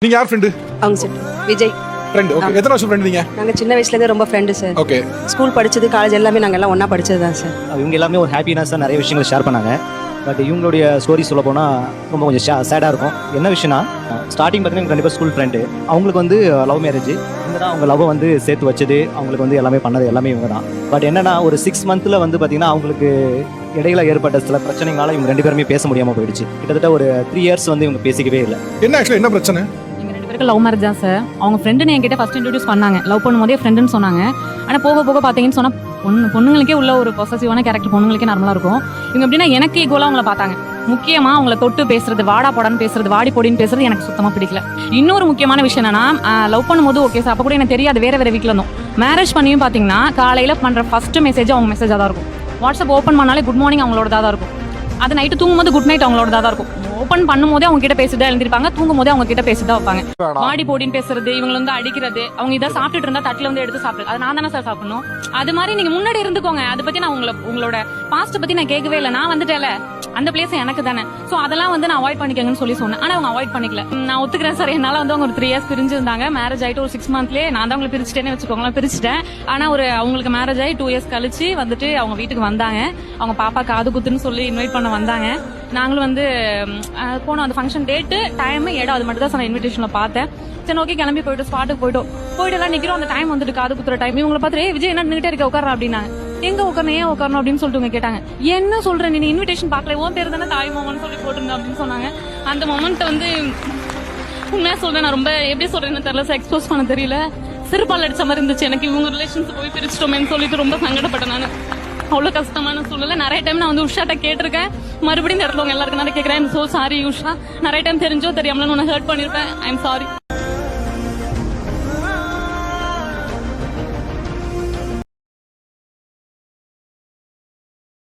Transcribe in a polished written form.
நீங்க யார் ஃப்ரெண்டு? அவங்க சார் விஜய் ஃப்ரெண்ட். ஓகே. எத்தனை வருஷம் ஃப்ரெண்ட் நீங்க? நாங்கள் சின்ன வயசுலேருந்தே ரொம்ப ஃப்ரெண்டு சார். ஓகே. ஸ்கூல் படிச்சது காலேஜ் எல்லாமே நாங்கள் எல்லாம் ஒன்றா படிச்சது தான் சார். இவங்க எல்லாமே ஒரு ஹாப்பினஸாக நிறைய விஷயங்களை ஷேர் பண்ணாங்க. பட் இவங்களுடைய ஸ்டோரி சொல்ல போனால் ரொம்ப கொஞ்சம் சேடாக இருக்கும். என்ன விஷயம்னா, ஸ்டார்டிங் பார்த்தீங்கன்னா கண்டிப்பாக ஸ்கூல் ஃப்ரெண்டு. அவங்களுக்கு வந்து லவ் மேரேஜ். இவங்க தான் அவங்க லவ்வை வந்து சேர்த்து வச்சது, அவங்களுக்கு வந்து எல்லாமே பண்ணது எல்லாமே இவங்க தான். பட் என்னன்னா, ஒரு 6 மந்த்தில் வந்து பார்த்தீங்கன்னா அவங்களுக்கு இடையில ஏற்பட்ட சில பிரச்சனைகளால இவங்க 2 பேருமே பேச முடியாமல் போயிடுச்சு. கிட்டத்தட்ட ஒரு 3 இயர்ஸ் வந்து இவங்க பேசிக்கவே இல்லை. என்ன ஆக்சுவலா என்ன பிரச்சனை? லவ் மேரேஜ் தான் சார். அவங்க ஃப்ரெண்டுன்னு என்கிட்ட ஃபர்ஸ்ட் இன்ட்ரோடியூஸ் பண்ணாங்க. லவ் பண்ணும்போதே ஃப்ரெண்டுன்னு சொன்னாங்க. ஆனால் போக போக பார்த்தீங்கன்னு சொன்னால் பொண்ணுங்களுக்கே உள்ள ஒரு பொசசிவான கேரக்டர் பொண்ணுங்களுக்கே நார்மலாக இருக்கும். இவங்க எப்படின்னா எனக்கு ஈக்குவலாக அவங்கள பார்த்தாங்க. முக்கியமாக அவங்கள தொட்டு பேசுறது, வாடா போடான்னு பேசுறது, வாடி பொடின்னு பேசுறது எனக்கு சுத்தமாக பிடிக்கல. இன்னொரு முக்கியமான விஷயம் என்னன்னா, லவ் பண்ணும்போது ஓகே சார், அப்போ கூட எனக்கு தெரியாது, வேற வீட்டில் இருந்தோம். மேரேஜ் பண்ணியும் பார்த்தீங்கன்னா காலையில் பண்ணுற ஃபர்ஸ்ட் மெசேஜ் அவங்க மெசேஜாக தான் இருக்கும். வாட்ஸ்அப் ஓப்பன் பண்ணாலே குட் மார்னிங் அவங்களோட தான் இருக்கும். அது நைட்டு தூங்கும்போது குட் நைட் அவங்களோட தான் இருக்கும். ஓப்பன் பண்ணும்போதே அவங்க கிட்ட பேசிட்டு எழுந்திருப்பாங்க, தூங்கும் போதே அவங்க கிட்ட பேசிட்டு வைப்பாங்க. வாடி போடின்னு பேசுறது, இவங்க வந்து அடிக்கிறது, அவங்க இதை சாப்பிட்டுட்டு இருந்தா தட்டுல வந்து எடுத்து சாப்பிடுறது, அது நான் தானே சார் சாப்பிடணும். அது மாதிரி நீங்க முன்னாடி இருந்துக்கோங்க. அதை பத்தி நான் உங்களோட பாஸ்ட் பத்தி நான் கேட்கவே இல்லை. நான் வந்துட்டேல, அந்த பிளேஸ் எனக்கு தானே. சோ அதெல்லாம் வந்து நான் அவாய்ட் பண்ணிக்கங்கன்னு சொல்லி சொன்னேன். ஆனா அவங்க அவாய்ட் பண்ணிக்கல. நான் ஒத்துக்கிறேன் சார், என்னால வந்து அவங்க ஒரு 3 இயர்ஸ் பிரிஞ்சிருந்தாங்க. மேரேஜ் ஆயிட்டு ஒரு 6 மந்த்லயே நான் தான் அவங்களை பிரிச்சுட்டேன்னு வச்சுக்கோங்களேன், பிரிச்சுட்டேன். ஆனா அவங்களுக்கு மேரேஜ் ஆகி 2 இயர்ஸ் கழிச்சு வந்துட்டு அவங்க வீட்டுக்கு வந்தாங்க. அவங்க பாப்பா காது குத்துன்னு சொல்லி இன்வைட் பண்ண வந்தாங்க. நாங்களும் வந்து போனோம். அந்த ஃபங்க்ஷன் டேட்டு டைம் இடம் அது மட்டும் தான் சார் இன்விடேஷன்ல பார்த்தேன். சரி ஓகே கிளம்பி போயிட்டு ஸ்பாட்டுக்கு போயிட்டு எல்லாம் நிக்கிறோம். அந்த டைம் வந்துட்டு காது குத்துற டைம். இவங்களை பார்த்துட்டு விஜய் என்ன நின்னுட்டே இருக்க, உட்கார அப்படின்னாங்க. எங்க உட்காரணும், ஏன் உட்காரணும் அப்படின்னு சொல்லிட்டு கேட்டாங்க. என்ன சொல்றேன், நீ இன்விடேஷன் பார்க்கல, உன் பேர் தானே தாய் மாமன்னு சொல்லி போட்டுருங்க அப்படின்னு சொன்னாங்க. அந்த மொமெண்ட் வந்து உண்மையா சொல்றேன், நான் ரொம்ப எப்படி சொல்றேன்னு தெரியல சார், எக்ஸ்போஸ் பண்ண தெரியல. சிறுபால் அடிச்ச மாதிரி இருந்துச்சு எனக்கு. இவங்க ரிலேஷன்ஸ் போய் பிரிச்சிட்டோமேன்னு சொல்லிட்டு ரொம்ப சங்கடப்பட்டேன் நான். அவ்வளவு கஷ்டமான சூழ்நிலை. நிறைய டைம் நான் வந்து உஷாட்ட கேட்டிருக்கேன். மறுபடியும் இந்த இடத்துல எல்லாருக்கும் கேட்கிறேன், சோ சாரி உஷா, நிறைய டைம் தெரிஞ்சோ தெரியாமல உன்னை ஹர்ட் பண்ணிருப்பேன். I am sorry.